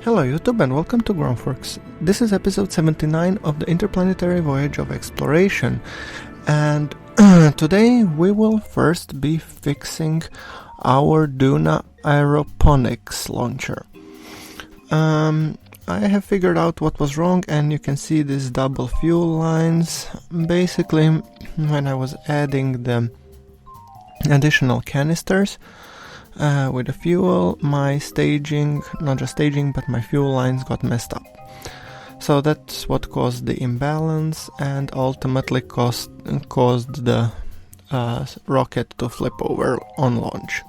Hello YouTube and welcome to GrunfWorks. This is episode 79 of the Interplanetary Voyage of Exploration, and today we will first be fixing our Duna Aeroponics launcher. I have figured out what was wrong, and you can see these double fuel lines. Basically, when I was adding the additional canisters with the fuel, my staging, not just staging, but my fuel lines got messed up. So that's what caused the imbalance and ultimately caused the rocket to flip over on launch.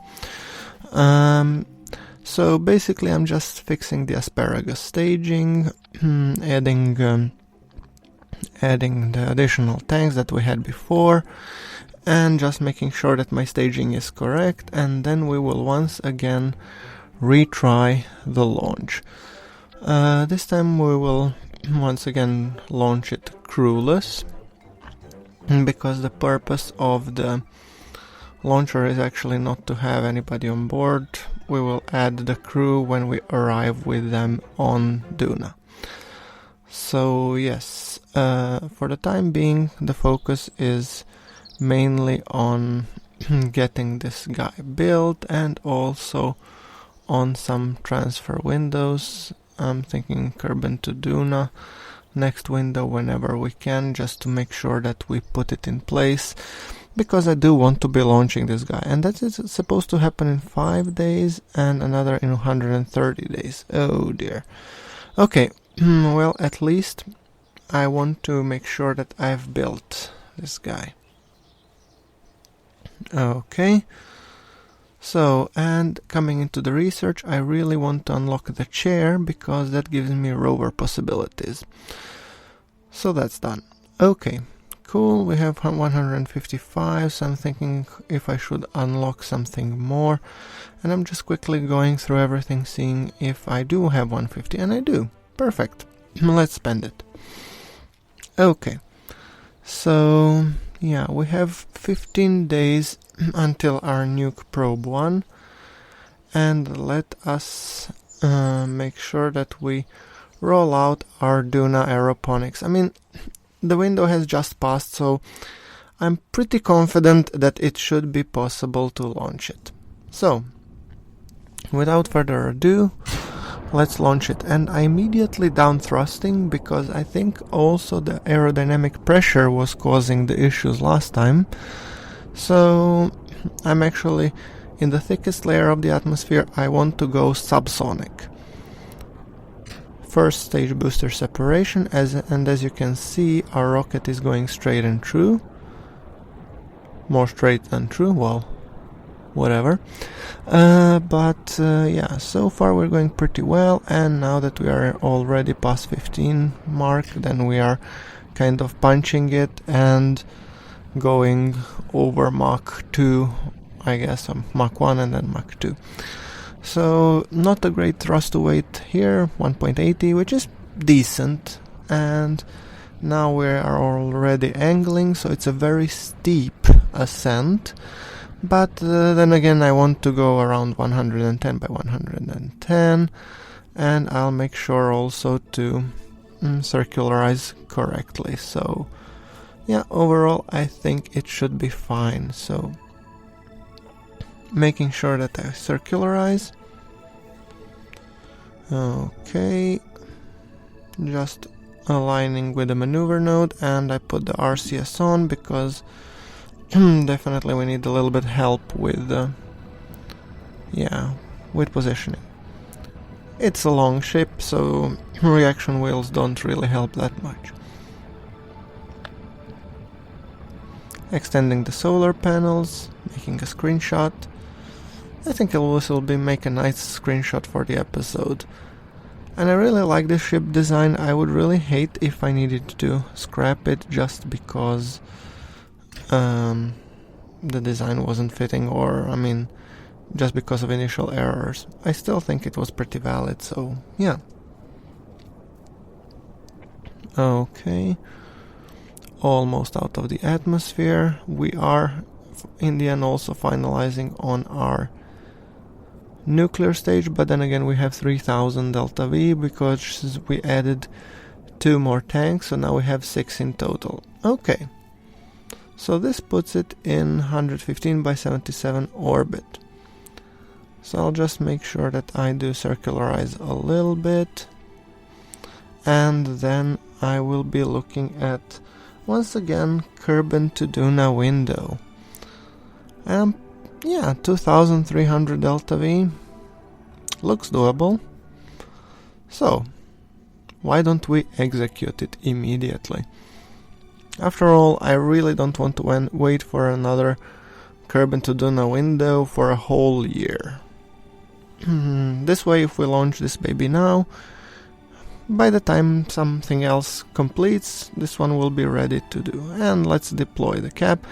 So basically I'm just fixing the asparagus staging, adding the additional tanks that we had before, and just making sure that my staging is correct, and then we will once again retry the launch. This time we will once again launch it crewless, because the purpose of the launcher is actually not to have anybody on board. We will add the crew when we arrive with them on Duna. So yes, for the time being the focus is mainly on getting this guy built and also on some transfer windows. I'm thinking Kerbin to Duna next window whenever we can, just to make sure that we put it in place, because I do want to be launching this guy, and that is supposed to happen in 5 days and another in 130 days. Oh dear. Okay, well, at least I want to make sure that I've built this guy. Okay, so, and coming into the research, I really want to unlock the chair, because that gives me rover possibilities. So that's done. Okay, cool, we have 155, so I'm thinking if I should unlock something more, and I'm just quickly going through everything, seeing if I do have 150, and I do. Perfect. Let's spend it. Okay, so yeah, we have 15 days until our nuke probe 1, and let us make sure that we roll out our Duna Aeroponics. I mean, the window has just passed, so I'm pretty confident that it should be possible to launch it. So, without further ado, let's launch it. And I immediately down thrusting, because I think also the aerodynamic pressure was causing the issues last time. So I'm actually in the thickest layer of the atmosphere. I want to go subsonic. First stage booster separation, and as you can see, our rocket is going straight and true. More straight than true, well, whatever. Yeah, so far we're going pretty well, and now that we are already past 15 mark, then we are kind of punching it and going over Mach 2, I guess, Mach 1 and then Mach 2. So not a great thrust to weight here, 1.80, which is decent, and now we are already angling, so it's a very steep ascent. But then again, I want to go around 110 by 110, and I'll make sure also to circularize correctly. So yeah, overall I think it should be fine. So making sure that I circularize. Okay, just aligning with the maneuver node, and I put the RCS on because definitely we need a little bit help with with positioning. It's a long ship, so reaction wheels don't really help that much. Extending the solar panels, making a screenshot. I think this will make a nice screenshot for the episode. And I really like this ship design. I would really hate if I needed to scrap it just because the design wasn't fitting, or I mean, just because of initial errors. I still think it was pretty valid, so yeah. Okay, almost out of the atmosphere. We are in the end also finalizing on our nuclear stage, but then again we have 3000 delta V because we added 2 more tanks, so now we have 6 in total. Okay, so this puts it in 115 by 77 orbit. So I'll just make sure that I do circularize a little bit, and then I will be looking at, once again, Kerbin to Duna window. Yeah, 2300 delta V looks doable. So why don't we execute it immediately? After all, I really don't want to wait for another Kerbin to Duna window for a whole year. This way, if we launch this baby now, by the time something else completes, this one will be ready to do. And let's deploy the cap.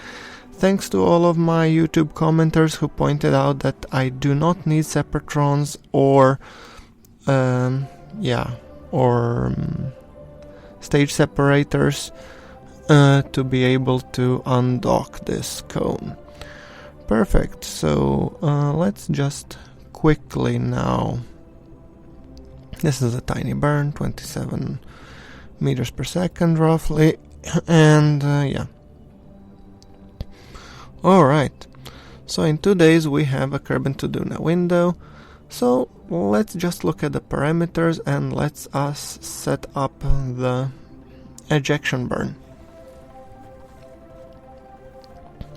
Thanks to all of my YouTube commenters who pointed out that I do not need Separatrons or stage separators to be able to undock this cone. Perfect, so let's just quickly now. This is a tiny burn, 27 meters per second roughly, and yeah. Alright, so in 2 days we have a Kerbin to Duna window, so let's just look at the parameters and let's set up the ejection burn.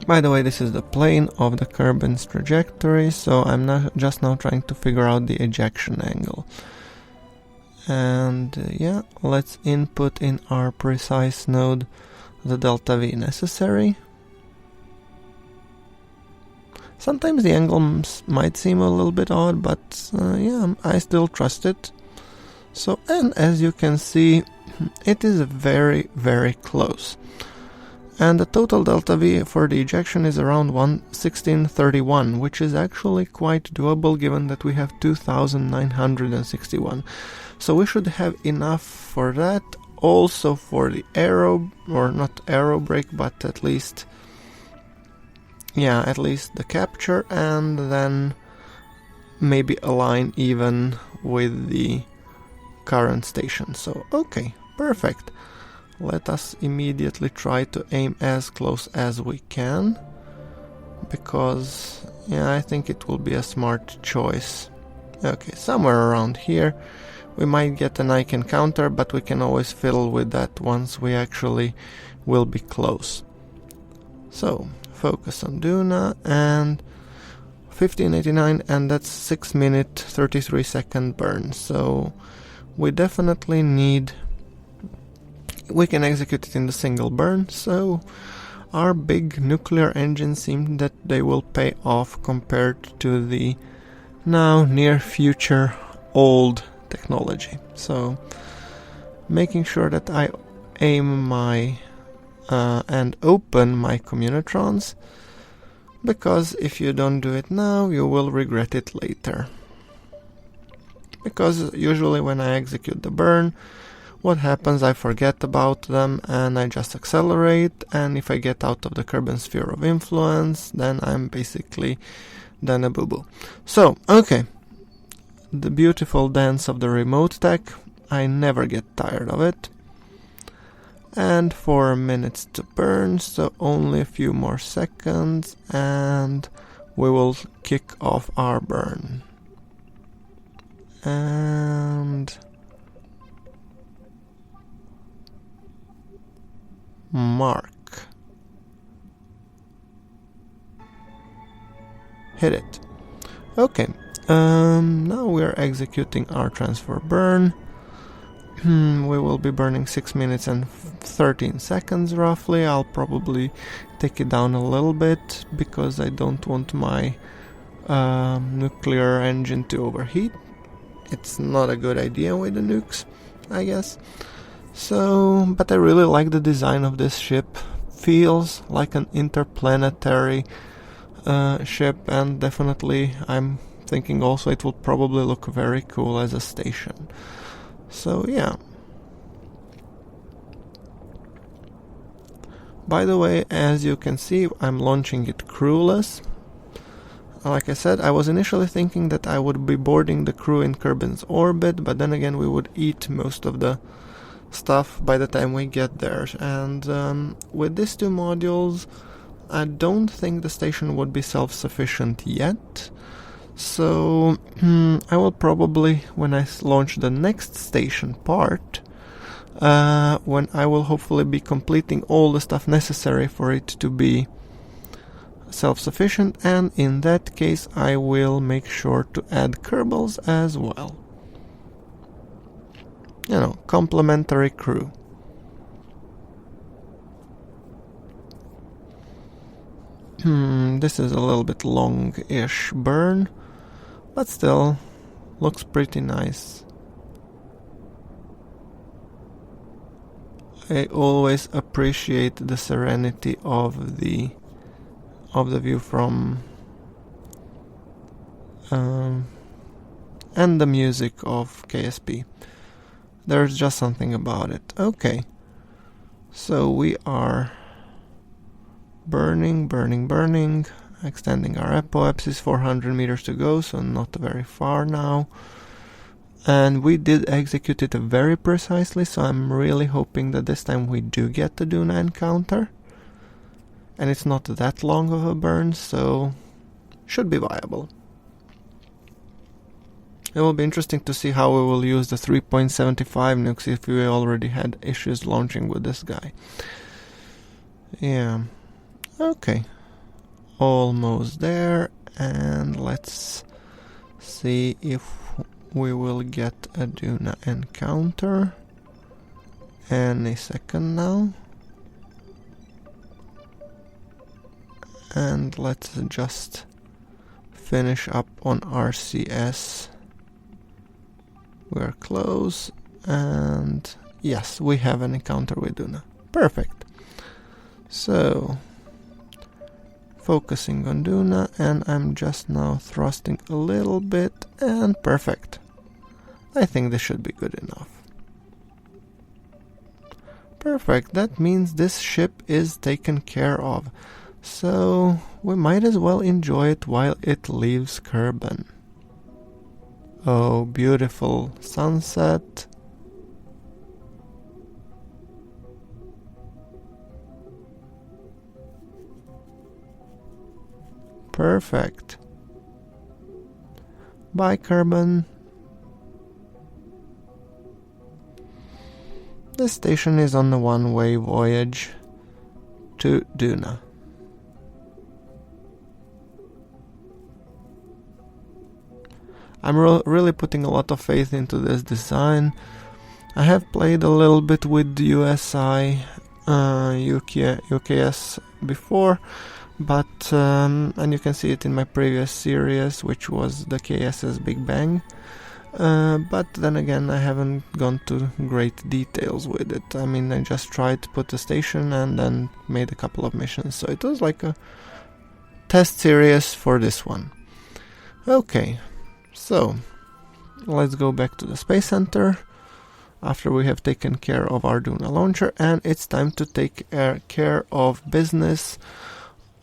By the way, this is the plane of the Kerbin's trajectory, so I'm just now trying to figure out the ejection angle. And yeah, let's input in our precise node the delta V necessary. Sometimes the angle might seem a little bit odd, but yeah, I still trust it. So, and as you can see, it is very, very close. And the total delta V for the ejection is around 1631, which is actually quite doable given that we have 2961. So we should have enough for that, also for the aero, or not aero brake, but at least the capture, and then maybe align even with the current station. So okay, perfect. Let us immediately try to aim as close as we can, because yeah, I think it will be a smart choice. Okay, somewhere around here. We might get an Ike encounter, but we can always fiddle with that once we actually will be close. So, focus on Duna, and 1589, and that's 6 minute 33 second burn. So, we definitely need... we can execute it in the single burn, so our big nuclear engines seem that they will pay off compared to the now near future old technology. So making sure that I aim my and open my communitrons, because if you don't do it now you will regret it later. Because usually when I execute the burn, what happens, I forget about them and I just accelerate, and if I get out of the Kerbin sphere of influence, then I'm basically done a boo-boo. So, okay. The beautiful dance of the remote tech, I never get tired of it. And 4 minutes to burn, so only a few more seconds, and we will kick off our burn. And... mark. Hit it. Okay. Now we are executing our transfer burn. We will be burning 6 minutes and 13 seconds roughly. I'll probably take it down a little bit because I don't want my nuclear engine to overheat. It's not a good idea with the nukes, I guess. So, but I really like the design of this ship. Feels like an interplanetary ship, and definitely I'm thinking also it will probably look very cool as a station. So yeah. By the way, as you can see, I'm launching it crewless. like I said, I was initially thinking that I would be boarding the crew in Kerbin's orbit, but then again we would eat most of the stuff by the time we get there. And with these two modules, I don't think the station would be self-sufficient yet. So I will probably, when I launch the next station part, when I will hopefully be completing all the stuff necessary for it to be self-sufficient, and in that case I will make sure to add Kerbals as well. You know, complementary crew. This is a little bit long-ish burn, but still looks pretty nice. I always appreciate the serenity of the view from and the music of KSP. There's just something about it. Okay, so we are burning, extending our apoapsis, 400 meters to go, so not very far now. And we did execute it very precisely, so I'm really hoping that this time we do get the Duna encounter. And it's not that long of a burn, so should be viable. It will be interesting to see how we will use the 3.75 nukes if we already had issues launching with this guy. Yeah. Okay. Almost there, and let's see if we will get a Duna encounter any second now. And let's just finish up on RCS. We're close, and yes, we have an encounter with Duna. Perfect. So, focusing on Duna, and I'm just now thrusting a little bit, and perfect. I think this should be good enough. Perfect, that means this ship is taken care of. So, we might as well enjoy it while it leaves Kerbin. Oh, beautiful sunset. Perfect. Bye, Kerbin. This station is on the one-way voyage to Duna. I'm really putting a lot of faith into this design. I have played a little bit with USI, UKS before, but and you can see it in my previous series, which was the KSS Big Bang. But then again, I haven't gone to great details with it. I mean, I just tried to put a station and then made a couple of missions. So it was like a test series for this one. Okay, so let's go back to the Space Center after we have taken care of our Duna launcher, and it's time to take care of business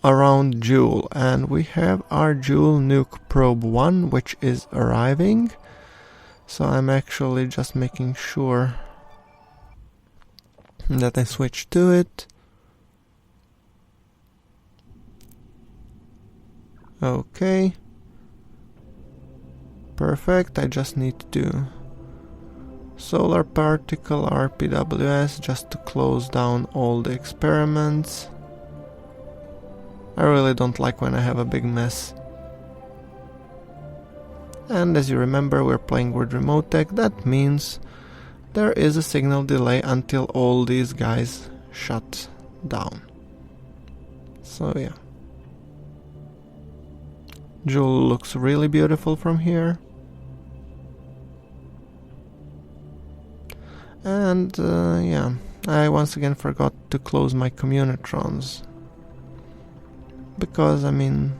around Juul. And we have our Juul Nuke Probe 1, which is arriving. So I'm actually just making sure that I switch to it. Okay. Perfect, I just need to do solar particle RPWS just to close down all the experiments. I really don't like when I have a big mess. And as you remember, we're playing with remote tech. That means there is a signal delay until all these guys shut down. So yeah. Jool looks really beautiful from here. And yeah, I once again forgot to close my communitrons. Because, I mean,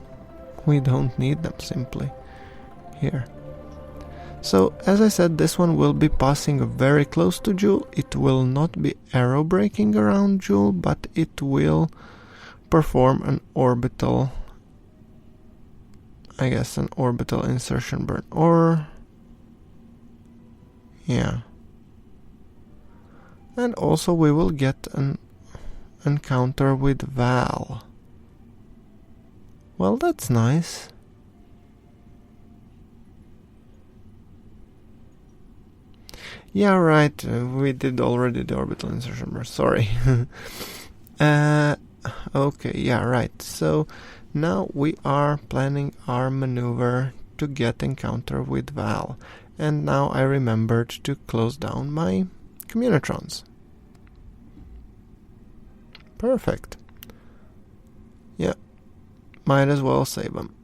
we don't need them simply here. So, as I said, this one will be passing very close to Jool. It will not be aerobraking around Jool, but it will perform an orbital I guess an orbital insertion burn. Or... yeah. And also we will get an encounter with Val. Well, that's nice. Yeah, right, we did already the orbital insertion burn, sorry. Okay, yeah, right. So now we are planning our maneuver to get encounter with Val. And now I remembered to close down my communitrons. Perfect. Yeah, might as well save them.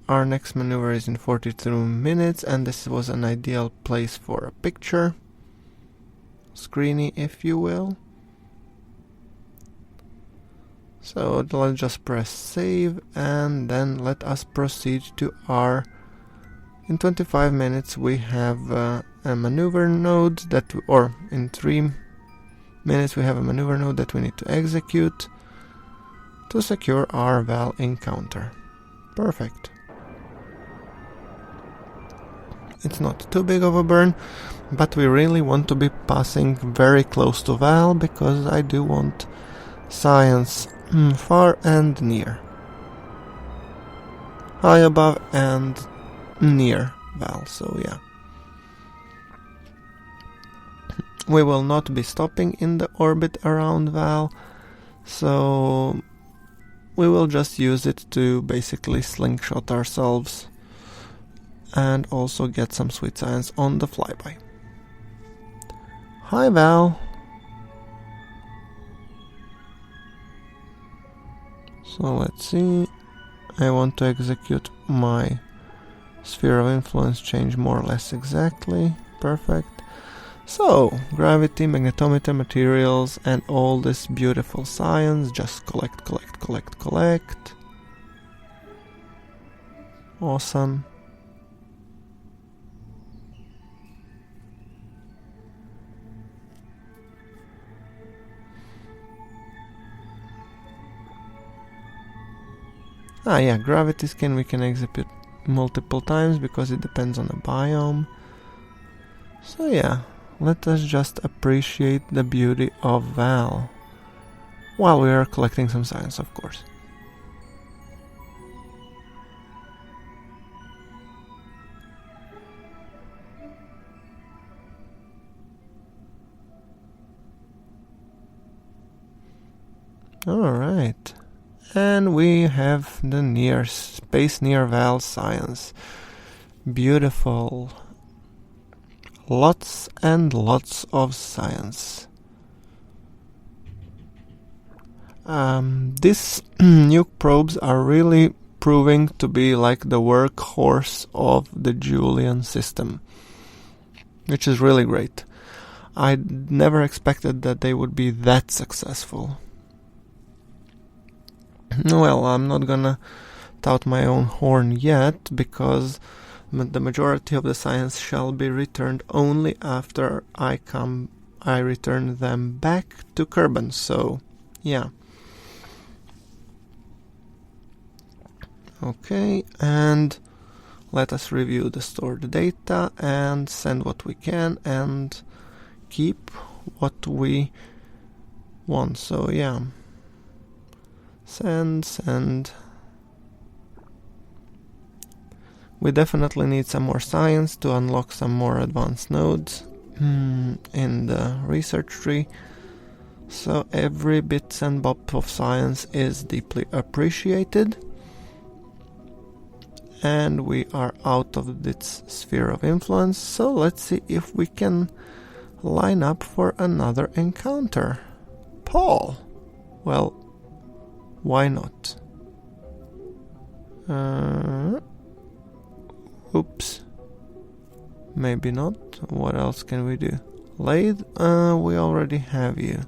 Our next maneuver is in 42 minutes, and this was an ideal place for a picture. Screeny, if you will. So let's just press save, and then let us proceed to our... in 25 minutes we have a maneuver node that... or in 3 minutes we have a maneuver node that we need to execute to secure our Val encounter. Perfect. It's not too big of a burn, but we really want to be passing very close to Val, because I do want science far and near. High above and near Val, so yeah. We will not be stopping in the orbit around Val, so we will just use it to basically slingshot ourselves and also get some sweet science on the flyby. Hi Val! So let's see, I want to execute my sphere of influence change more or less exactly, perfect. So, gravity, magnetometer, materials, and all this beautiful science, just collect. Awesome. Ah yeah, gravity skin we can execute multiple times because it depends on the biome. So yeah, let us just appreciate the beauty of Val while we are collecting some science, of course. Alright. And we have the space near Val science. Beautiful. Lots and lots of science. These nuke probes are really proving to be like the workhorse of the Julian system, which is really great. I never expected that they would be that successful. Well, I'm not gonna tout my own horn yet, because the majority of the science shall be returned only after I return them back to Kerbin, so yeah. Okay, and let us review the stored data and send what we can and keep what we want, so yeah. Send. We definitely need some more science to unlock some more advanced nodes in the research tree. So every bits and bob of science is deeply appreciated. And we are out of this sphere of influence, so let's see if we can line up for another encounter. Paul! Well, why not? Oops. Maybe not. What else can we do? Lathe? We already have you.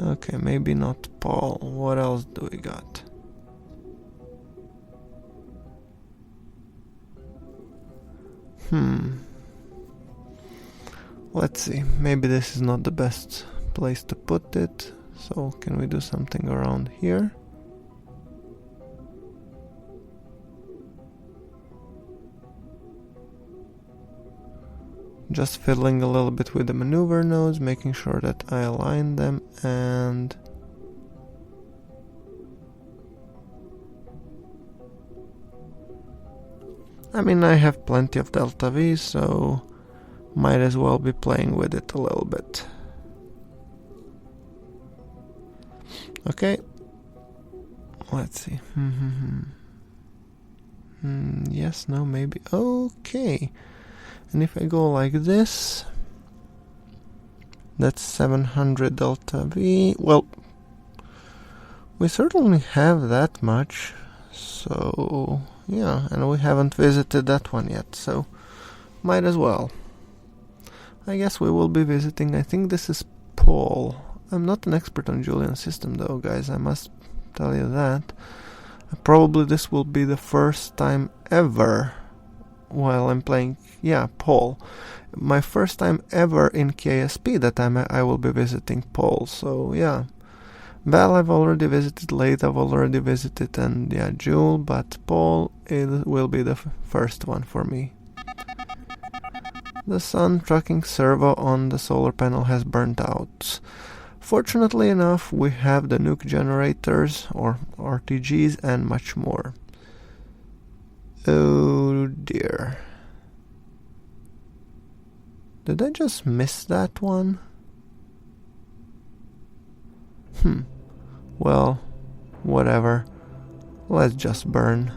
Okay, maybe not Paul. What else do we got? Let's see. Maybe this is not the best place to put it. So can we do something around here? Just fiddling a little bit with the maneuver nodes, making sure that I align them, and I mean, I have plenty of delta V, so might as well be playing with it a little bit. Okay, let's see. Yes, no, maybe. Okay. And if I go like this, that's 700 delta V. Well, we certainly have that much. So, yeah, and we haven't visited that one yet, so might as well. I guess we will be visiting, I think this is Paul. I'm not an expert on Julian system though, guys, I must tell you that. Probably this will be the first time ever while I'm playing, yeah, Paul. My first time ever in KSP that I will be visiting Paul, so yeah. Bell I've already visited, Late I've already visited, and yeah, Juul, but Paul will be the first one for me. The sun tracking servo on the solar panel has burnt out. Fortunately enough, we have the nuke generators, or RTGs, and much more. Oh dear. Did I just miss that one? Well, whatever. Let's just burn.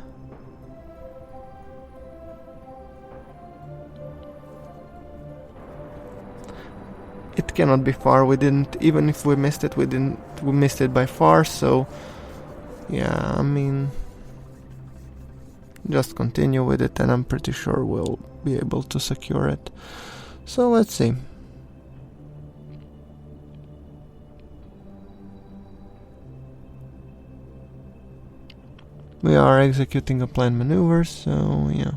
It cannot be far. We didn't, even if we missed it, we missed it by far, so yeah, I mean, just continue with it and I'm pretty sure we'll be able to secure it. So let's see. We are executing a planned maneuver, so yeah.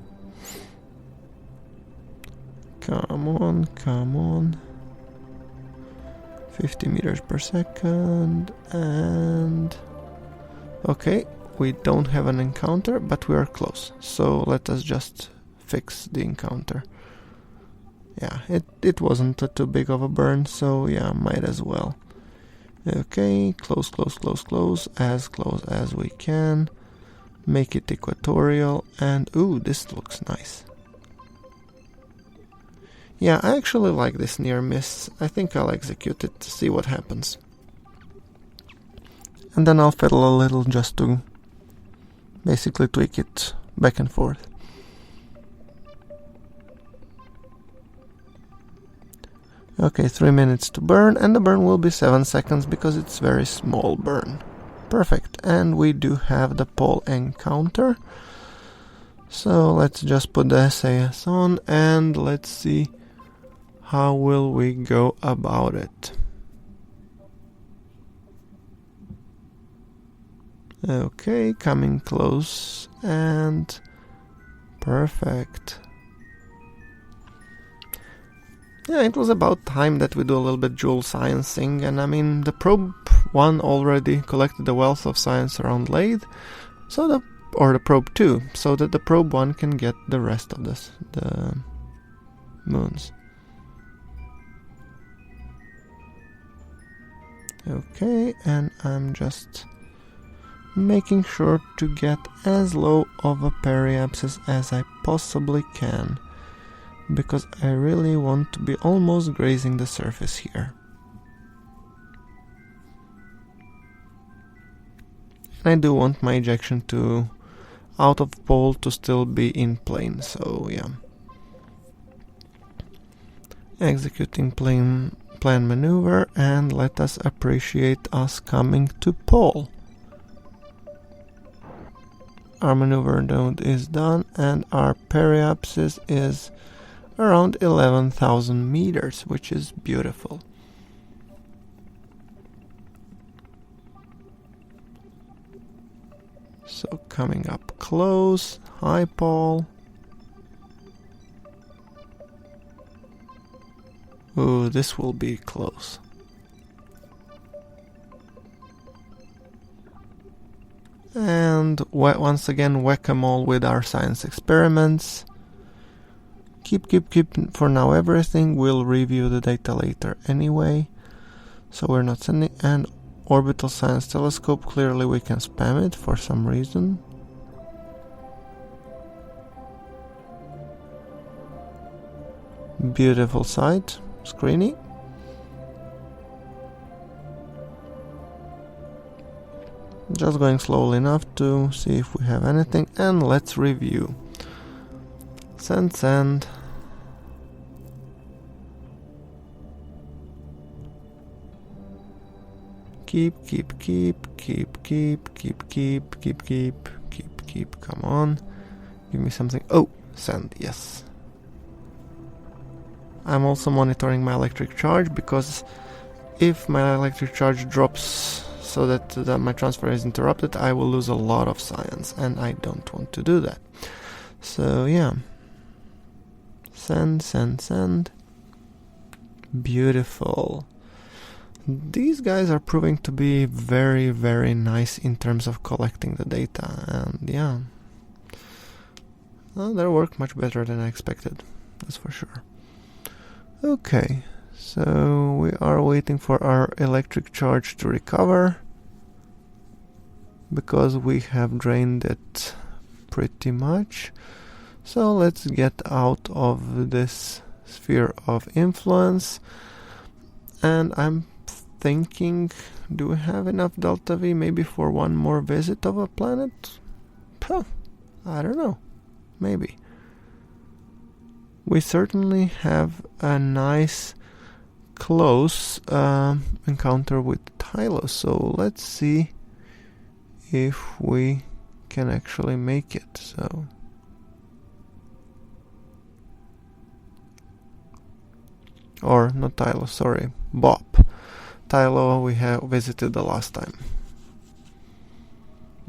Come on, come on. 50 meters per second, and okay, we don't have an encounter, but we are close, so let us just fix the encounter. Yeah, it wasn't too big of a burn, so yeah, might as well. Okay, close as we can. Make it equatorial, and ooh, this looks nice. Yeah, I actually like this near miss. I think I'll execute it to see what happens. And then I'll fiddle a little just to basically tweak it back and forth. Okay, 3 minutes to burn, and the burn will be 7 seconds because it's very small burn. Perfect, and we do have the pole encounter. So let's just put the SAS on and let's see how will we go about it. Okay, coming close and perfect. Yeah, it was about time that we do a little bit Jool sciencing, and I mean, the probe 1 already collected a wealth of science around Lathe, so the probe 2, so that the probe 1 can get the rest of the moons. Okay, and I'm just making sure to get as low of a periapsis as I possibly can, because I really want to be almost grazing the surface here. And I do want my ejection to out of pole to still be in plane, so yeah. Executing plane maneuver, and let us appreciate us coming to pole. Our maneuver node is done, and our periapsis is around 11,000 meters, which is beautiful. So coming up close, hi Paul. Ooh, this will be close. And once again whack-a-mole with our science experiments. Keep for now everything. We'll review the data later anyway. So we're not sending an orbital science telescope. Clearly we can spam it for some reason. Beautiful sight. Screeny. Just going slowly enough to see if we have anything, and let's review. Send. Keep. Come on. Give me something. Oh, send, yes. I'm also monitoring my electric charge, because if my electric charge drops so that my transfer is interrupted, I will lose a lot of science, and I don't want to do that. So yeah. Send. Beautiful. These guys are proving to be very, very nice in terms of collecting the data, and yeah. Well, they work much better than I expected, that's for sure. Okay, so we are waiting for our electric charge to recover, because we have drained it pretty much. So let's get out of this sphere of influence, and I'm thinking, do we have enough delta V maybe for one more visit of a planet? I don't know, maybe. We certainly have a nice close encounter with Tylo, so let's see if we can actually make it. So or not Tylo, sorry, Bob. Tylo we have visited the last time.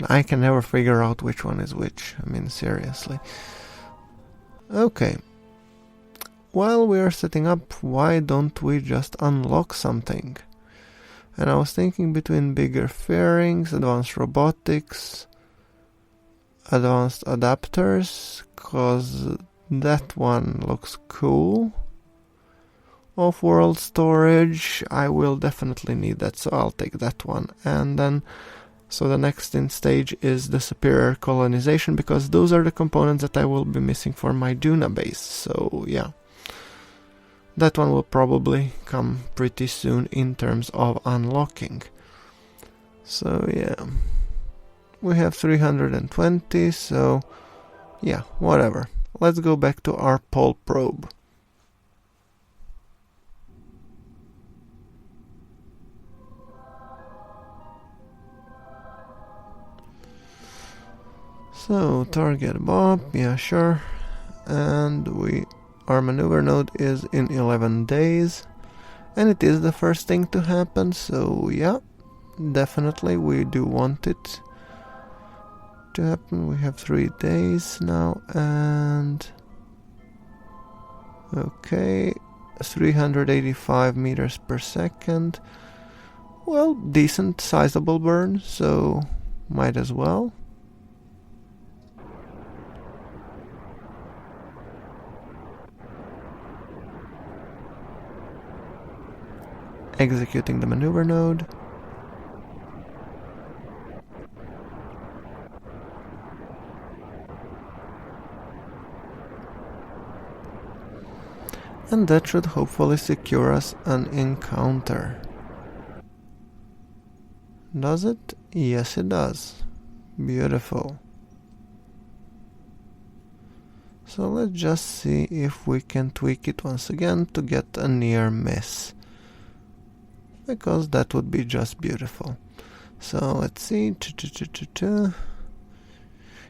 I can never figure out which one is which, I mean seriously. Okay. While we are setting up, why don't we just unlock something? And I was thinking between bigger fairings, advanced robotics, advanced adapters, cause that one looks cool. Off-world storage, I will definitely need that, so I'll take that one. And then, so the next in stage is the superior colonization, because those are the components that I will be missing for my Duna base, so yeah. That one will probably come pretty soon in terms of unlocking. So yeah, we have 320, so yeah, whatever. Let's go back to our pole probe. So target Bob, yeah sure, and our maneuver node is in 11 days, and it is the first thing to happen, so yeah, definitely we do want it to happen. We have 3 days now, and okay, 385 meters per second. Well, decent sizable burn, so might as well. Executing the maneuver node. And that should hopefully secure us an encounter. Does it? Yes, it does. Beautiful. So let's just see if we can tweak it once again to get a near miss, because that would be just beautiful. So let's see.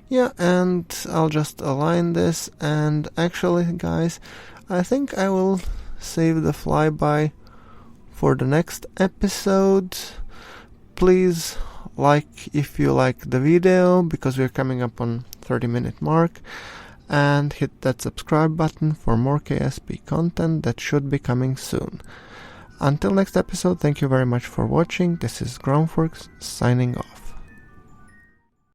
Yeah, and I'll just align this, and actually guys, I think I will save the flyby for the next episode. Please like if you like the video, because we're coming up on 30-minute mark, and hit that subscribe button for more KSP content that should be coming soon. Until next episode, thank you very much for watching. This is GrunfWorks signing off.